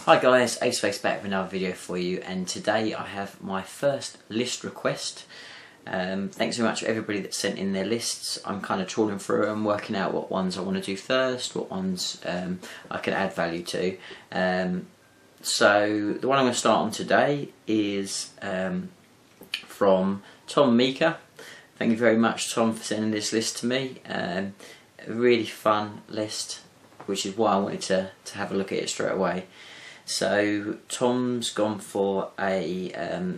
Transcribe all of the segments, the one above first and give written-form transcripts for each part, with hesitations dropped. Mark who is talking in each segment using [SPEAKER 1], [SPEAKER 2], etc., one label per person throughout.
[SPEAKER 1] Hi guys, Aceface back with another video for you, and today I have my first list request. Thanks very much for everybody that sent in their lists. I'm kind of trawling through them, working out what ones I want to do first, what ones I can add value to. So the one I'm going to start on today is from Tom Mika. Thank you very much, Tom, for sending this list to me. A really fun list, which is why I wanted to have a look at it straight away. So Tom's gone for a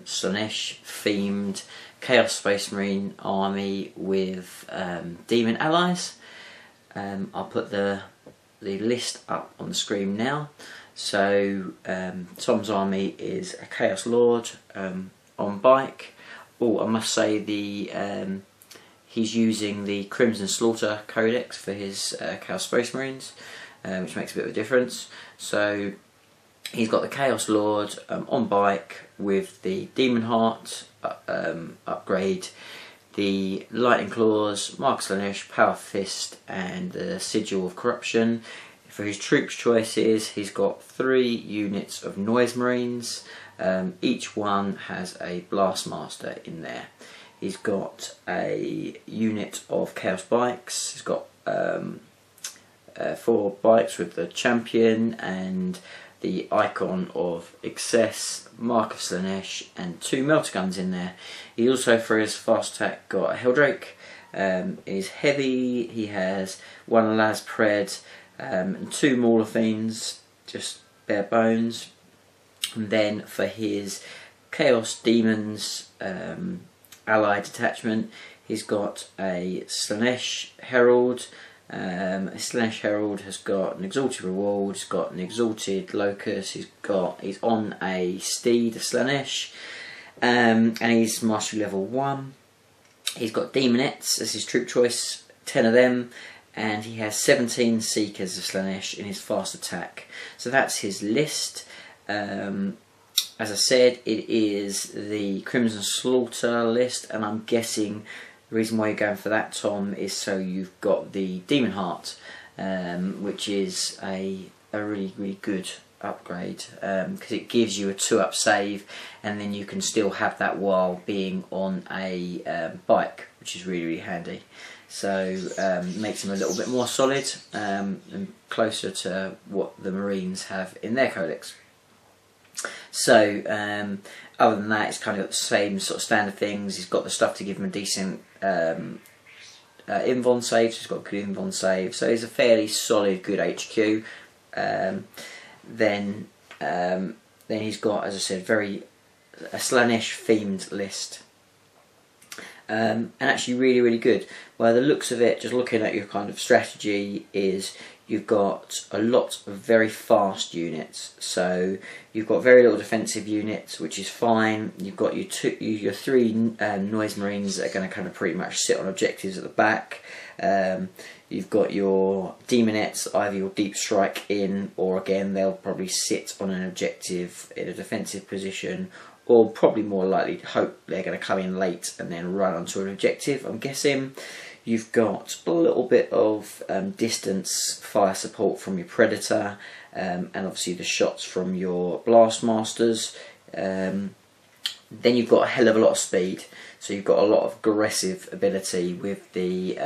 [SPEAKER 1] Slaanesh themed Chaos Space Marine army with demon allies. I'll put the list up on the screen now. So Tom's army is a Chaos Lord on bike. Oh, I must say he's using the Crimson Slaughter Codex for his Chaos Space Marines, which makes a bit of a difference. So he's got the Chaos Lord on bike with the Demon Heart upgrade, the Lightning Claws, Mark Slaanesh, Power Fist, and the Sigil of Corruption. For his troops choices, he's got 3 units of Noise Marines. Each one has a Blast Master in there. He's got a unit of Chaos Bikes. He's got 4 bikes with the Champion and the Icon of Excess, Mark of Slaanesh, and 2 Melter Guns in there. He also, for his fast attack, got a Helldrake. He's heavy. He has 1 Las Pred and 2 Mauler Fiends, just bare bones. And then for his Chaos Demons allied detachment, he's got a Slaanesh Herald. A Slaanesh Herald has got an Exalted Reward, he's got an Exalted Locust, he's on a Steed, a Slaanesh, and he's Mastery level 1. He's got Demonettes as his troop choice, 10 of them, and he has 17 Seekers of Slaanesh in his fast attack. So that's his list. As I said, it is the Crimson Slaughter list, and I'm guessing the reason why you're going for that, Tom, is so you've got the Demon Heart, which is a really good upgrade, because it gives you a 2-up save, and then you can still have that while being on a bike, which is really handy. So makes him a little bit more solid and closer to what the Marines have in their codex. So other than that, it's kind of got the same sort of standard things. He's got the stuff to give him a decent invuln save, so he's got a good invuln save, so he's a fairly solid, good HQ. Then he's got, as I said, a Slaanesh themed list, and actually really good. Well, the looks of it, just looking at your kind of strategy, is you've got a lot of very fast units. So you've got very little defensive units, which is fine. You've got your 3 Noise Marines that are going to kind of pretty much sit on objectives at the back. You've got your Demonettes, either your Deep Strike in, or again they'll probably sit on an objective in a defensive position, or probably more likely to hope they're going to come in late and then run onto an objective, I'm guessing. You've got a little bit of distance fire support from your Predator, and obviously the shots from your Blast Masters. Then you've got a hell of a lot of speed, so you've got a lot of aggressive ability with the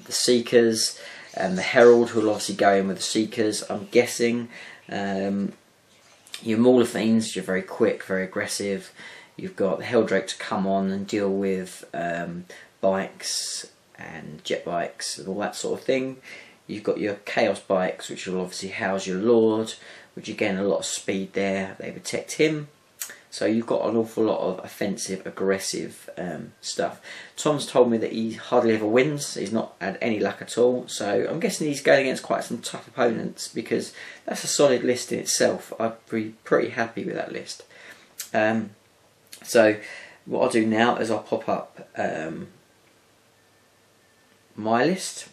[SPEAKER 1] Seekers and the Herald, who will obviously go in with the Seekers, I'm guessing. Your Mauler Fiends, you're very quick, very aggressive. You've got the Helldrake to come on and deal with bikes and jet bikes and all that sort of thing. You've got your Chaos Bikes, which will obviously house your Lord, which again, a lot of speed there, they protect him. So you've got an awful lot of offensive, aggressive stuff. Tom's told me that he hardly ever wins, he's not had any luck at all, so I'm guessing he's going against quite some tough opponents, because that's a solid list in itself. I'd be pretty happy with that list. So what I'll do now is I'll pop up my list.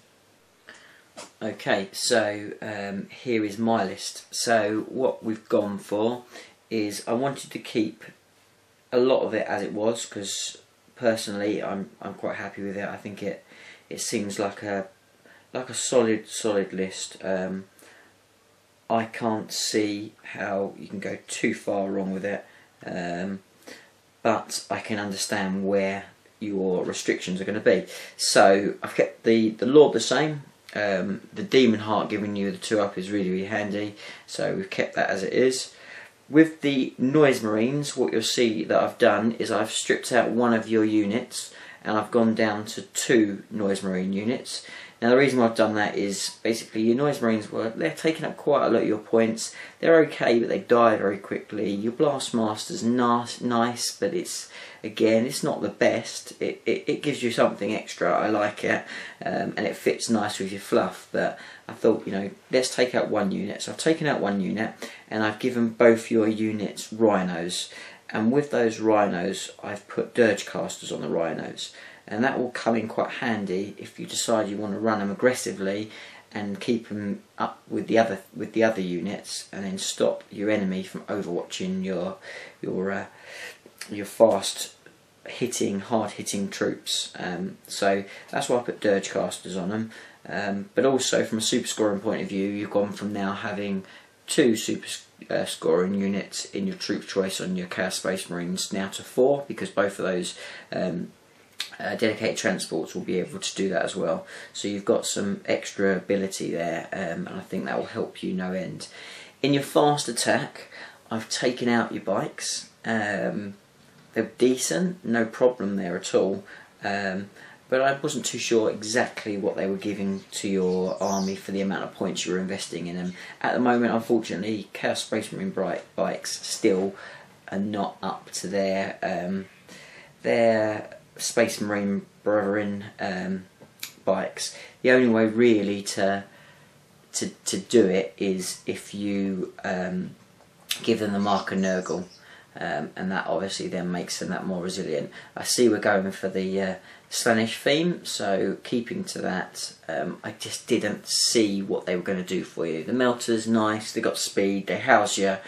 [SPEAKER 1] Okay, so here is my list. So what we've gone for is, I wanted to keep a lot of it as it was, because personally I'm quite happy with it. I think it seems like a solid list. I can't see how you can go too far wrong with it, but I can understand where your restrictions are going to be. So I've kept the Lord the same. The Demon Heart giving you the 2 up is really, really handy, so we've kept that as it is. With the Noise Marines, what you'll see that I've done is I've stripped out one of your units and I've gone down to 2 Noise Marine units. Now the reason why I've done that is basically your Noise Marines, they're taking up quite a lot of your points. They're okay, but they die very quickly. Your Blast Master's nice, but it's not the best. It gives you something extra. I like it, and it fits nice with your fluff. But I thought, let's take out 1 unit. So I've taken out 1 unit, and I've given both your units rhinos. And with those rhinos, I've put Dirge Casters on the rhinos. And that will come in quite handy if you decide you want to run them aggressively and keep them up with the other units, and then stop your enemy from overwatching your fast hitting, hard hitting troops. So that's why I put Dirge Casters on them. But also from a super scoring point of view, you've gone from now having 2 super scoring units in your troop choice on your Chaos Space Marines now to 4, because both of those dedicated transports will be able to do that as well. So you've got some extra ability there, and I think that will help you no end. In your fast attack, I've taken out your bikes. They're decent, no problem there at all, but I wasn't too sure exactly what they were giving to your army for the amount of points you were investing in them. At the moment, unfortunately, Chaos Space Marine bikes still are not up to their Space Marine brethren bikes. The only way really to do it is if you give them the marker Nurgle, and that obviously then makes them that more resilient. I see we're going for the Slaanesh theme, so keeping to that, I just didn't see what they were going to do for you. The Melter's nice, they got speed, they house your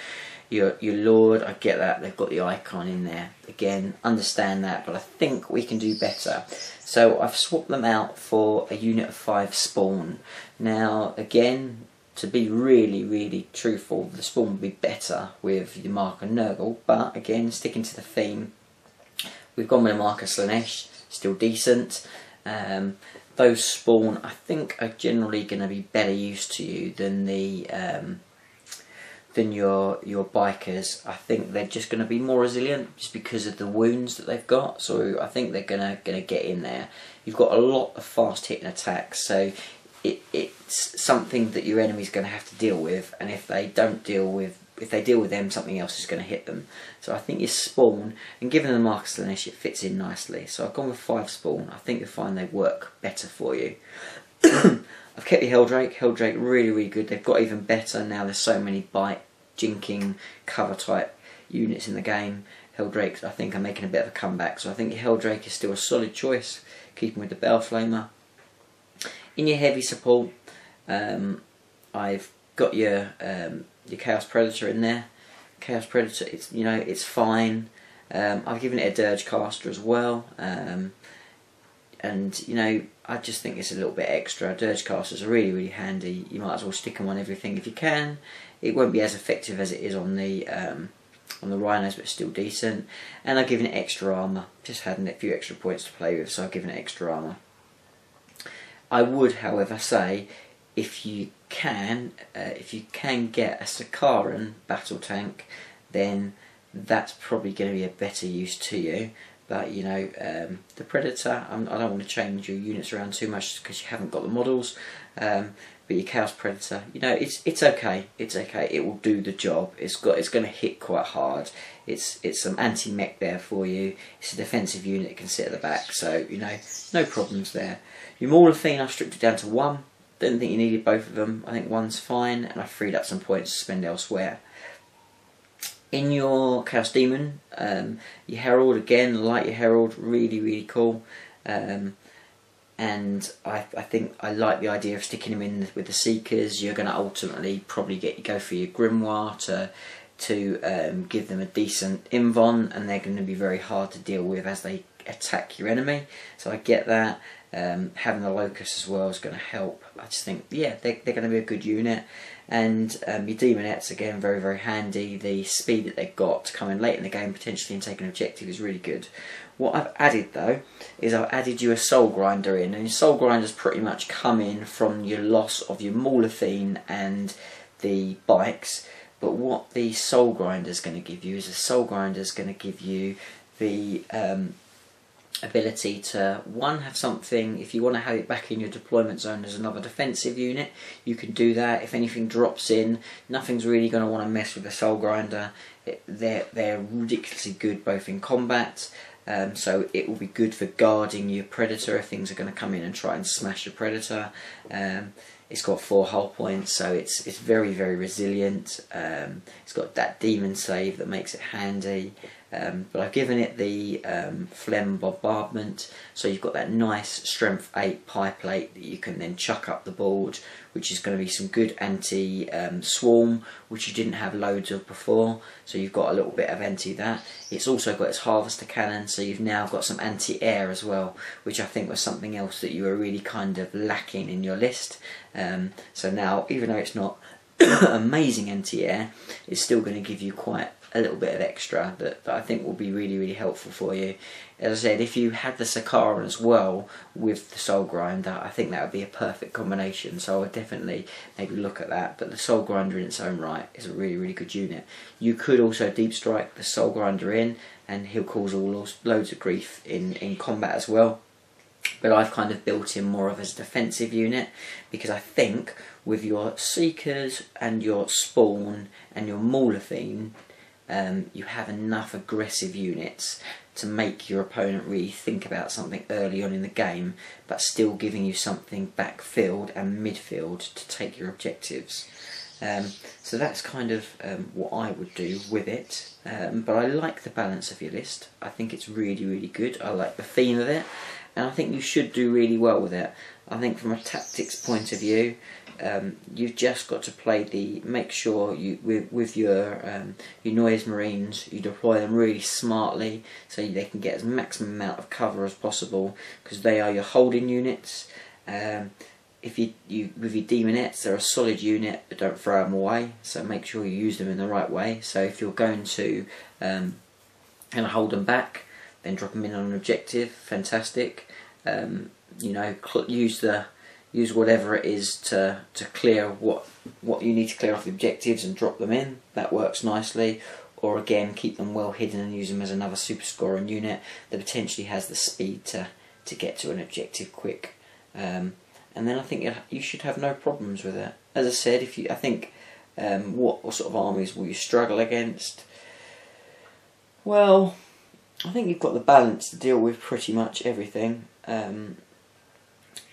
[SPEAKER 1] Lord, I get that, they've got the icon in there. Again, understand that, but I think we can do better. So I've swapped them out for a unit of 5 spawn. Now, again, to be really, really truthful, the spawn would be better with the marker Nurgle, but again, sticking to the theme, we've gone with a marker Slaanesh, still decent. Those spawn, I think, are generally going to be better use to you than the than your bikers. I think they're just going to be more resilient just because of the wounds that they've got. So I think they're gonna get in there. You've got a lot of fast hitting attacks, so it's something that your enemy's going to have to deal with. And if they deal with them, something else is going to hit them. So I think your spawn, and given the marker Slaanesh, it fits in nicely. So I've gone with 5 spawn. I think you'll find they work better for you. I've kept the Heldrake. Heldrake really, really good. They've got even better now. There's so many bite, jinking, cover type units in the game. Heldrakes, I think, are making a bit of a comeback. So I think your Heldrake is still a solid choice, keeping with the Baleflamer. In your heavy support, I've got your Chaos Predator in there. Chaos Predator, it's fine. I've given it a Dirge Caster as well. And I just think it's a little bit extra. Dirge Casters are really, really handy. You might as well stick them on everything if you can. It won't be as effective as it is on the Rhinos, but still decent. And I've given it extra armour. Just had a few extra points to play with, so I've given it extra armour. I would, however, say if you can get a Sakaran battle tank, then that's probably going to be a better use to you. But the Predator, I don't want to change your units around too much because you haven't got the models. But your Chaos Predator, it's okay. It's okay. It will do the job. It's going to hit quite hard. It's some anti-mech there for you. It's a defensive unit that can sit at the back. So no problems there. Your Maulathene, I've stripped it down to 1. Didn't think you needed both of them. I think 1's fine, and I've freed up some points to spend elsewhere. In your Chaos Demon, your Herald, again, like your Herald, really, really cool. And I think I like the idea of sticking him in with the Seekers. You're going to ultimately probably go for your Grimoire to give them a decent invon, and they're going to be very hard to deal with as they attack your enemy. So I get that. Having the locust as well is going to help. I just think, yeah, they're going to be a good unit. And your Demonettes, again, very, very handy. The speed that they've got to come in late in the game potentially and take an objective is really good. What I've added though is I've added you a Soul Grinder in, and your Soul Grinders pretty much come in from your loss of your Maulathine and the bikes. But what the Soul Grinder is going to give you is a Soul Grinder is going to give you the ability to, one, have something, if you want to have it back in your deployment zone as another defensive unit, you can do that. If anything drops in, nothing's really going to want to mess with the Soul Grinder. They're ridiculously good both in combat, so it will be good for guarding your Predator if things are going to come in and try and smash your Predator. It's got 4 hull points, so it's very, very resilient. It's got that demon save that makes it handy. But I've given it the phlegm bombardment, so you've got that nice strength 8 pie plate that you can then chuck up the board, which is going to be some good anti swarm, which you didn't have loads of before, so you've got a little bit of anti that. It's also got its harvester cannon, so you've now got some anti-air as well, which I think was something else that you were really kind of lacking in your list. So now, even though it's not amazing anti-air, it's still going to give you quite a little bit of extra that I think will be really, really helpful for you. As I said, if you had the Sakaran as well with the Soul Grinder, I think that would be a perfect combination, so I would definitely maybe look at that. But the Soul Grinder in its own right is a really, really good unit. You could also deep strike the Soul Grinder in, and he'll cause loads of grief in combat as well. But I've kind of built him more of as a defensive unit, because I think with your Seekers and your Spawn and your Maulathine, you have enough aggressive units to make your opponent really think about something early on in the game, but still giving you something backfield and midfield to take your objectives. So that's kind of what I would do with it. But I like the balance of your list. I think it's really, really good. I like the theme of it, and I think you should do really well with it. I think from a tactics point of view, you've just got to play make sure you with your Noise Marines, you deploy them really smartly so they can get as maximum amount of cover as possible, because they are your holding units. If you with your Demonettes, they're a solid unit, but don't throw them away, so make sure you use them in the right way. So if you're going to kind of hold them back, then drop them in on an objective, fantastic. You know, use whatever it is to clear what you need to clear off the objectives and drop them in. That works nicely. Or again, keep them well hidden and use them as another super scoring unit that potentially has the speed to get to an objective quick. And then I think you should have no problems with it. As I said, I think what sort of armies will you struggle against? Well, I think you've got the balance to deal with pretty much everything.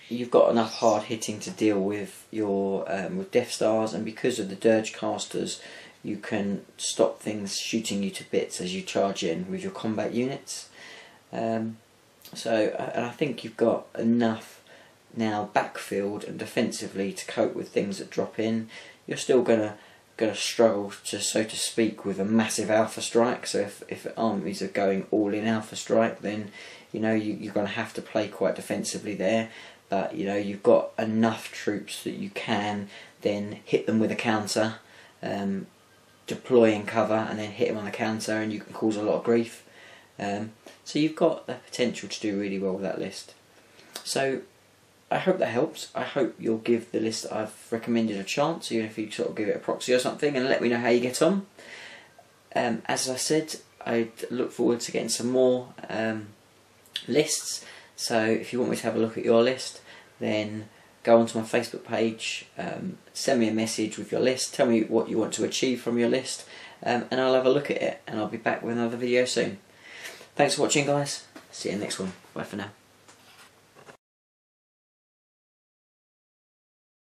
[SPEAKER 1] You've got enough hard hitting to deal with your with Death Stars, and because of the Dirge Casters, you can stop things shooting you to bits as you charge in with your combat units. And I think you've got enough now backfield and defensively to cope with things that drop in. You're still gonna struggle to, so to speak, with a massive alpha strike. So if armies are going all in alpha strike, then you know you're going to have to play quite defensively there. But you know you've got enough troops that you can then hit them with a counter, deploy and cover, and then hit them on the counter, and you can cause a lot of grief. So you've got the potential to do really well with that list. So I hope that helps. I hope you'll give the list I've recommended a chance, even if you sort of give it a proxy or something, and let me know how you get on. As I said, I look forward to getting some more lists. So if you want me to have a look at your list, then go onto my Facebook page, send me a message with your list, tell me what you want to achieve from your list, and I'll have a look at it, and I'll be back with another video soon. Thanks for watching, guys. See you in the next one. Bye for now.